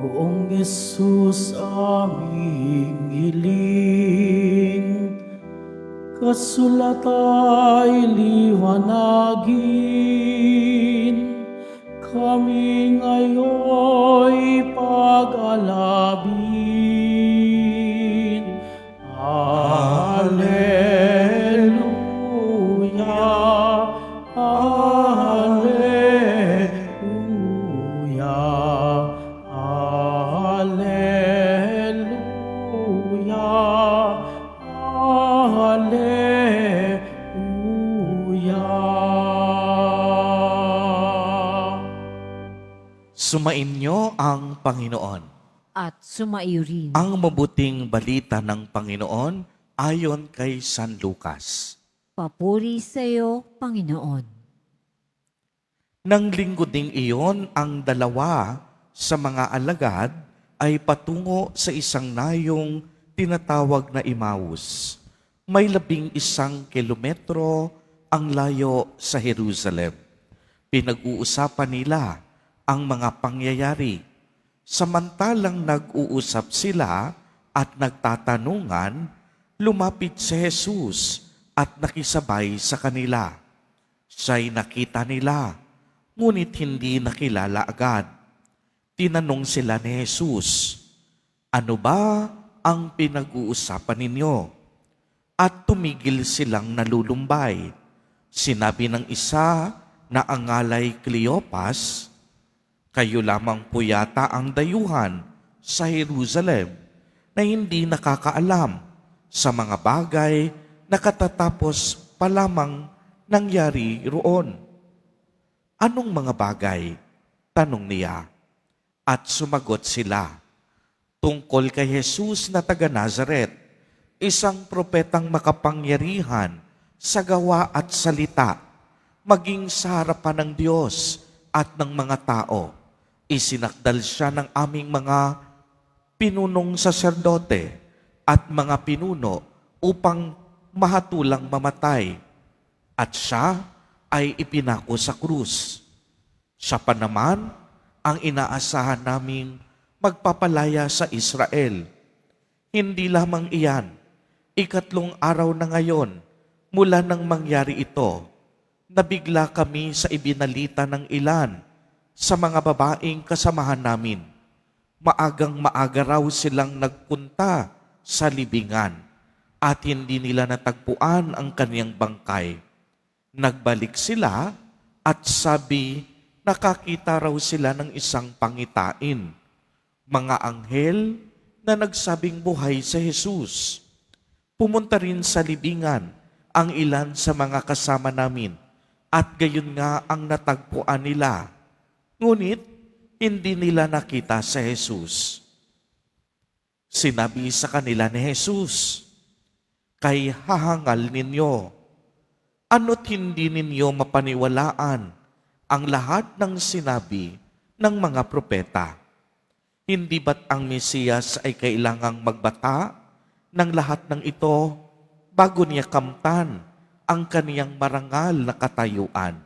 Poong Yesus aming hiling, kasulat ay liwanagin, kami ngayon'y pag-alabin. Alleluia, Alleluia, Alleluia, Alleluia. Sumainyo ang Panginoon. At sumaiyo rin. Ang mabuting balita ng Panginoon ayon kay San Lucas. Papuri sa iyo, Panginoon. Nang linggo ding iyon, ang dalawa sa mga alagad ay patungo sa isang nayong tinatawag na Emmaus. May 11 kilometro ang layo sa Jerusalem. Pinag-uusapan nila ang mga pangyayari. Samantalang nag-uusap sila at nagtatanungan, lumapit si Jesus at nakisabay sa kanila. Siya'y nakita nila, ngunit hindi nakilala agad. Tinanong sila ni Jesus, "Ano ba ang pinag-uusapan ninyo?" At tumigil silang nalulumbay. Sinabi ng isa na ang ngalay Cleopas, "Kayo lamang po yata ang dayuhan sa Jerusalem na hindi nakakaalam sa mga bagay na katatapos pa lamang nangyari roon." "Anong mga bagay?" tanong niya. At sumagot sila, "Tungkol kay Jesus na taga Nazaret, isang propetang makapangyarihan sa gawa at salita, maging sa harapan ng Diyos at ng mga tao. Isinakdal siya ng aming mga pinunong saserdote at mga pinuno upang mahatulang mamatay. At siya ay ipinako sa krus. Siya pa naman ang inaasahan naming magpapalaya sa Israel. Hindi lamang iyan, 3 araw na ngayon mula nang mangyari ito, nabigla kami sa ibinalita ng ilan sa mga babaeng kasamahan namin. Maagang maaga raw silang nagpunta sa libingan at hindi nila natagpuan ang kaniyang bangkay. Nagbalik sila at sabi, nakakita raw sila ng isang pangitain, mga anghel na nagsabing buhay sa Jesus. Pumunta rin sa libingan ang ilan sa mga kasama namin at gayon nga ang natagpuan nila. Ngunit hindi nila nakita sa Jesus." Sinabi sa kanila ni Jesus, "Kay hahangal ninyo, ano't hindi ninyo mapaniwalaan ang lahat ng sinabi ng mga propeta? Hindi ba't ang Mesiyas ay kailangang magbata ng lahat ng ito bago niya kamtan ang kaniyang marangal na katayuan?"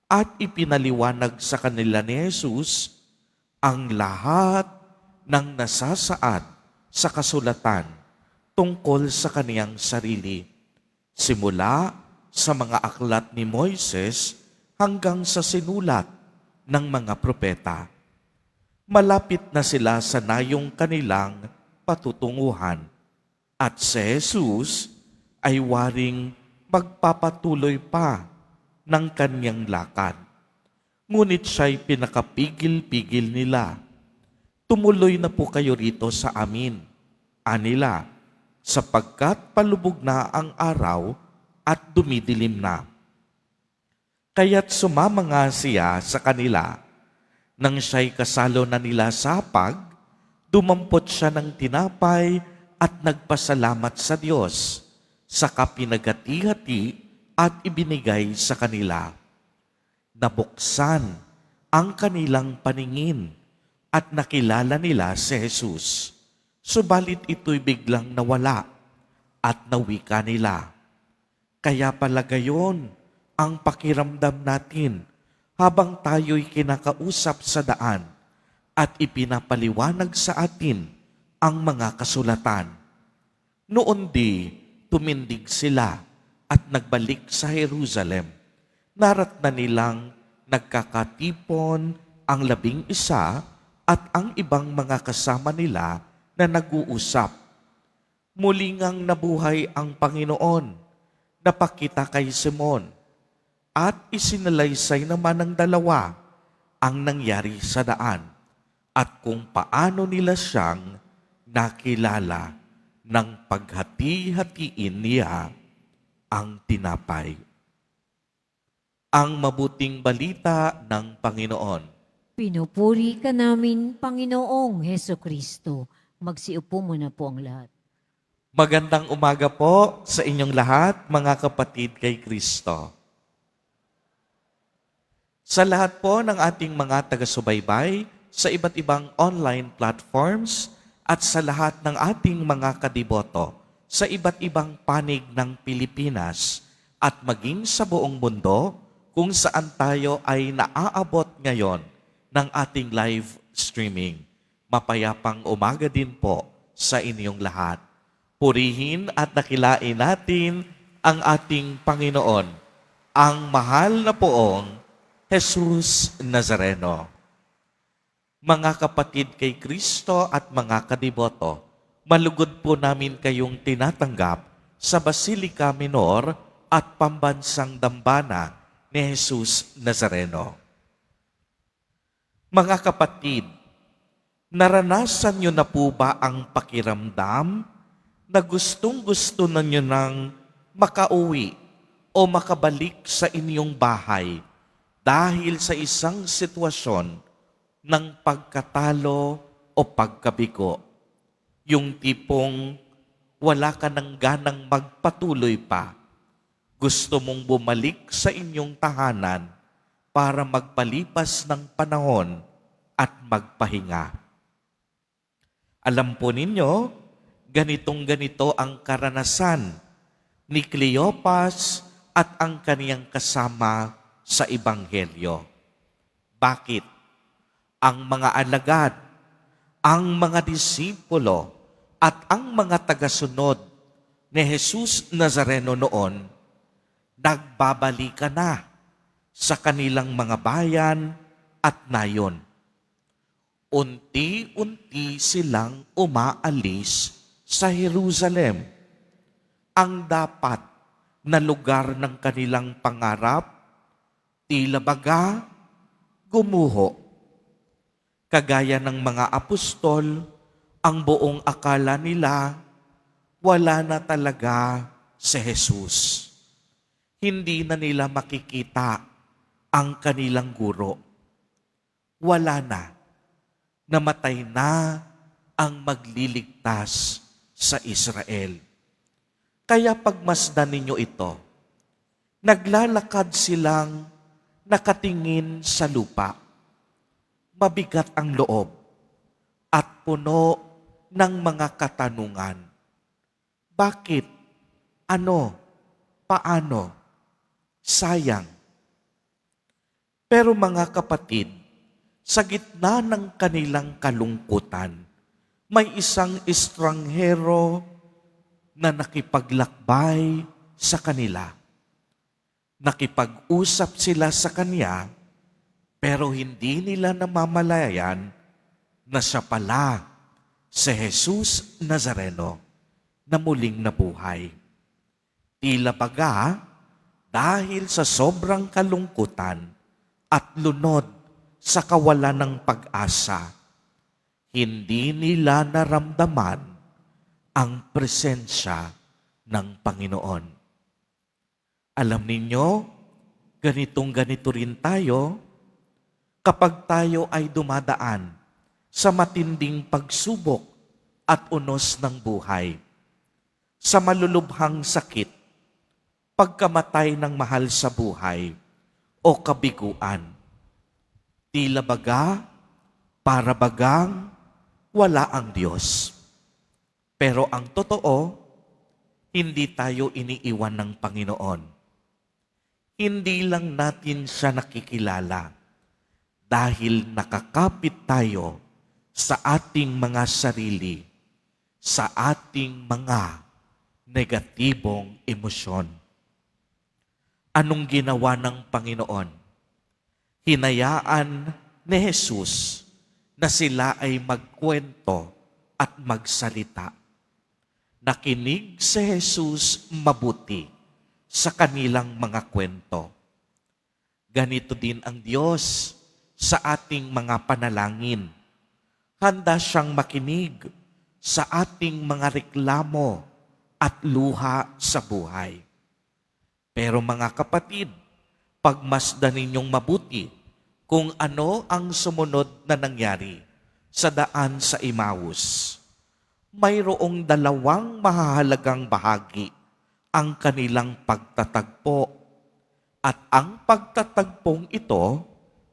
At ipinaliwanag sa kanila ni Jesus ang lahat ng nasasaad sa kasulatan tungkol sa kaniyang sarili, simula sa mga aklat ni Moises hanggang sa sinulat ng mga propeta. Malapit na sila sa nayong kanilang patutunguhan at si Jesus ay waring magpapatuloy pa ng kanyang lakad. Ngunit siya'y pinakapigil-pigil nila. "Tumuloy na po kayo rito sa amin," anila, "sapagkat palubog na ang araw at dumidilim na." Kaya't sumama nga siya sa kanila. Nang siya'y kasalo na nila sa hapag, dumampot siya ng tinapay at nagpasalamat sa Diyos. saka pinagati-hati at ibinigay sa kanila. Nabuksan ang kanilang paningin at nakilala nila si Jesus. Subalit ito'y biglang nawala at nawika nila. Kaya pala gayon ang pakiramdam natin habang tayo'y kinakausap sa daan at ipinapaliwanag sa atin ang mga kasulatan. Noon di, tumindig sila at nagbalik sa Jerusalem. Naratna nilang nagkakatipon ang 11 at ang ibang mga kasama nila na nag-uusap. Muli ngang nabuhay ang Panginoon, napakita kay Simon, at isinalaysay naman ng dalawa ang nangyari sa daan at kung paano nila siyang nakilala nang paghati-hatiin niya ang tinapay. Ang mabuting balita ng Panginoon. Pinupuri ka namin, Panginoong Heso Kristo. Magsiupo muna po ang lahat. Magandang umaga po sa inyong lahat, mga kapatid kay Kristo. Sa lahat po ng ating mga taga-subaybay sa iba't ibang online platforms at sa lahat ng ating mga kadiboto sa iba't ibang panig ng Pilipinas at maging sa buong mundo kung saan tayo ay naaabot ngayon ng ating live streaming. Mapayapang umaga din po sa inyong lahat. Purihin at nakilain natin ang ating Panginoon, ang mahal na poong Jesus Nazareno. Mga kapatid kay Kristo at mga kadiboto, malugod po namin kayong tinatanggap sa Basilica Minor at Pambansang Dambana ni Jesus Nazareno. Mga kapatid, naranasan niyo na po ba ang pakiramdam na gustong-gusto na niyo nang makauwi o makabalik sa inyong bahay dahil sa isang sitwasyon ng pagkatalo o pagkabigo? Yung tipong wala ka nang ganang magpatuloy pa. Gusto mong bumalik sa inyong tahanan para magpalipas ng panahon at magpahinga. Alam po ninyo, ganitong-ganito ang karanasan ni Cleopas at ang kaniyang kasama sa Ebanghelyo. Bakit? Ang mga alagad, ang mga disipulo, at ang mga tagasunod ni Jesus Nazareno noon, nagbabalikan na sa kanilang mga bayan at nayon. Unti-unti silang umaalis sa Jerusalem, ang dapat na lugar ng kanilang pangarap, tila baga gumuho. Kagaya ng mga apostol, ang buong akala nila wala na talaga si Jesus. Hindi na nila makikita ang kanilang guro. Wala na. Namatay na ang magliligtas sa Israel. Kaya pagmasdan ninyo ito, naglalakad silang nakatingin sa lupa. Mabigat ang loob at puno ng mga katanungan. Bakit? Ano? Paano? Sayang. Pero mga kapatid, sa gitna ng kanilang kalungkutan, may isang estranghero na nakipaglakbay sa kanila. Nakipag-usap sila sa kanya, pero hindi nila namamalayan na siya pala si Jesus Nazareno na muling nabuhay. Tila baga, dahil sa sobrang kalungkutan at lunod sa kawalan ng pag-asa, hindi nila naramdaman ang presensya ng Panginoon. Alam ninyo, ganito rin tayo kapag tayo ay dumadaan sa matinding pagsubok at unos ng buhay. sa malulubhang sakit, pagkamatay ng mahal sa buhay, o kabiguan. Tila baga, para bagang wala ang Diyos. Pero ang totoo, hindi tayo iniiwan ng Panginoon. Hindi lang natin siya nakikilala dahil nakakapit tayo sa ating mga sarili, sa ating mga negatibong emosyon. Anong ginawa ng Panginoon? Hinayaan ni Jesus na sila ay magkwento at magsalita. Nakinig si Jesus mabuti sa kanilang mga kwento. Ganito din ang Diyos sa ating mga panalangin. Handa siyang makinig sa ating mga reklamo at luha sa buhay. Pero mga kapatid, pagmasdan ninyong mabuti kung ano ang sumunod na nangyari sa daan sa Emmaus. Mayroong dalawang mahahalagang bahagi ang kanilang pagtatagpo. At ang pagtatagpong ito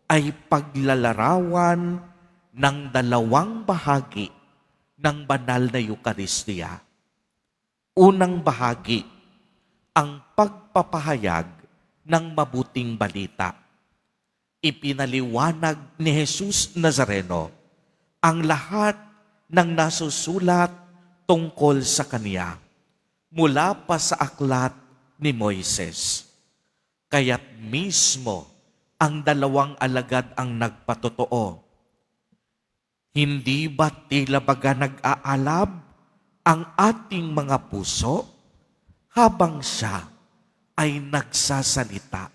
ay paglalarawan ng dalawang bahagi ng banal na Eucharistia. Unang bahagi, ang pagpapahayag ng mabuting balita. Ipinaliwanag ni Jesus Nazareno ang lahat ng nasusulat tungkol sa Kanya mula pa sa aklat ni Moises. Kaya't mismo ang dalawang alagad ang nagpatotoo. Hindi ba tila baga nag-aalab ang ating mga puso habang siya ay nagsasalita?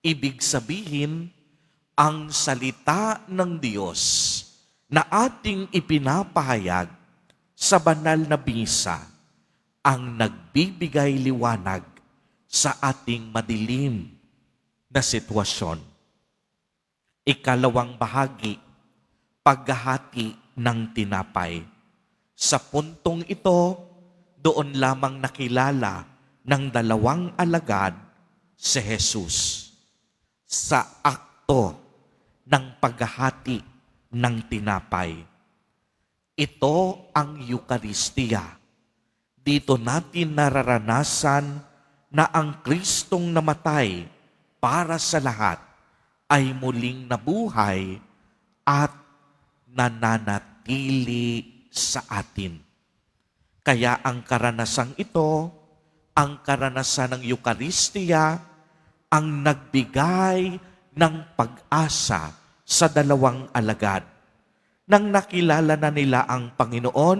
Ibig sabihin, ang salita ng Diyos na ating ipinapahayag sa banal na bisa ang nagbibigay liwanag sa ating madilim na sitwasyon. Ikalawang bahagi, paghahati ng tinapay. Sa puntong ito, doon lamang nakilala ng dalawang alagad si Jesus. Sa akto ng paghahati ng tinapay. Ito ang Eucharistia. Dito natin nararanasan na ang Kristong namatay para sa lahat ay muling nabuhay at nananatili sa atin. Kaya ang karanasang ito, ang karanasan ng Eucharistia, ang nagbigay ng pag-asa sa dalawang alagad. Nang nakilala na nila ang Panginoon,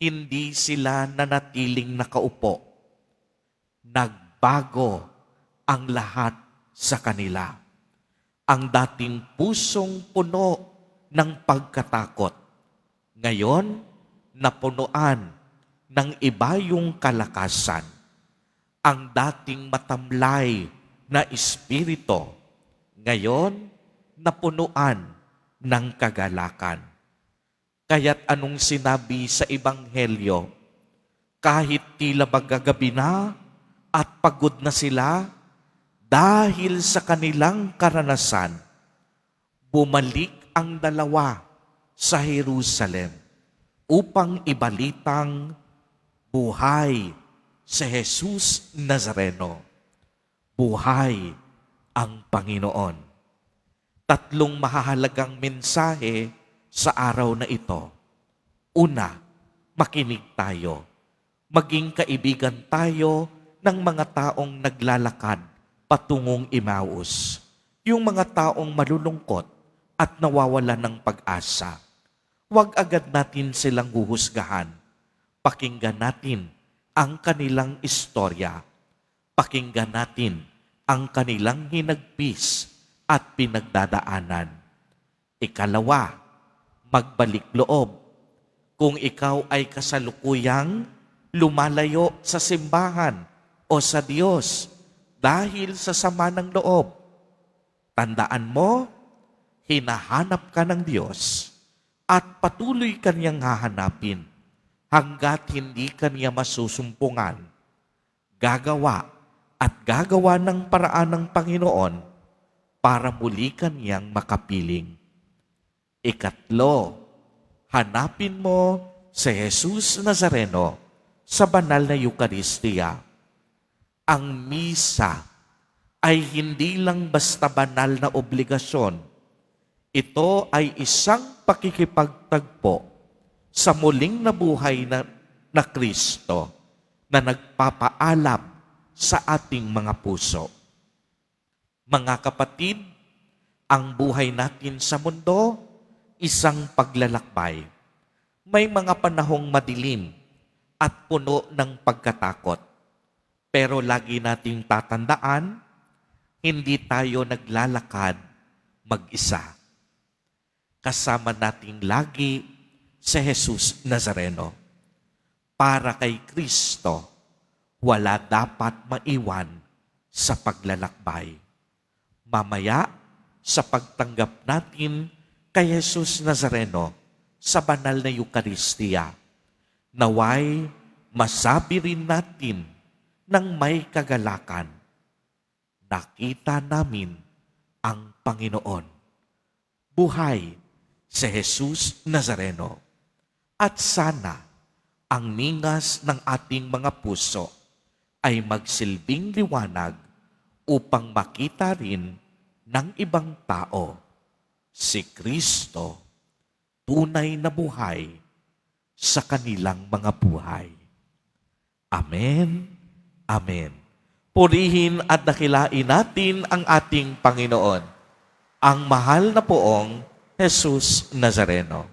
hindi sila nanatiling nakaupo. Nagbago ang lahat sa kanila. Ang dating pusong puno ng pagkatakot, ngayon napunuan ng iba yung kalakasan. Ang dating matamlay na espiritu, ngayon napunuan ng kagalakan. Kaya't anong sinabi sa Ebanghelyo? Kahit tila bagagabi na at pagod na sila, dahil sa kanilang karanasan, bumalik ang dalawa sa Jerusalem upang ibalitang buhay si Jesus Nazareno. Buhay ang Panginoon. Tatlong mahahalagang mensahe sa araw na ito. Una, makinig tayo. Maging kaibigan tayo ng mga taong naglalakad patungong Emmaus. Yung mga taong malulungkot at nawawalan ng pag-asa. Huwag agad natin silang huhusgahan. Pakinggan natin ang kanilang istorya. Pakinggan natin ang kanilang hinagpis at pinagdadaanan. Ikalawa, magbalik loob. Kung ikaw ay kasalukuyang lumalayo sa simbahan o sa Diyos dahil sa sama ng loob, tandaan mo, hinahanap ka ng Diyos at patuloy kanyang hahanapin hanggat hindi kaniya masusumpungan. Gagawa at gagawa ng paraan ng Panginoon para muli kaniyang makapiling. Ikatlo, hanapin mo si Jesus Nazareno sa banal na Eucharistia. Ang misa ay hindi lang basta banal na obligasyon. Ito ay isang pakikipagtagpo sa muling nabuhay na Kristo na nagpapaalam sa ating mga puso. Mga kapatid, ang buhay natin sa mundo, isang paglalakbay. May mga panahong madilim at puno ng pagkatakot. Pero lagi nating tatandaan, hindi tayo naglalakad mag-isa. Kasama nating lagi si Jesus Nazareno. Para kay Kristo, wala dapat maiwan sa paglalakbay. Mamaya, sa pagtanggap natin kay Jesus Nazareno sa banal na Eucharistia, naway masabi rin natin ng may kagalakan, nakita namin ang Panginoon. Buhay si Jesus Nazareno. At sana ang ningas ng ating mga puso ay magsilbing liwanag upang makita rin ng ibang tao si Kristo, tunay na buhay sa kanilang mga buhay. Amen. Amen. Purihin at dakilain natin ang ating Panginoon, ang mahal na poong Jesus Nazareno.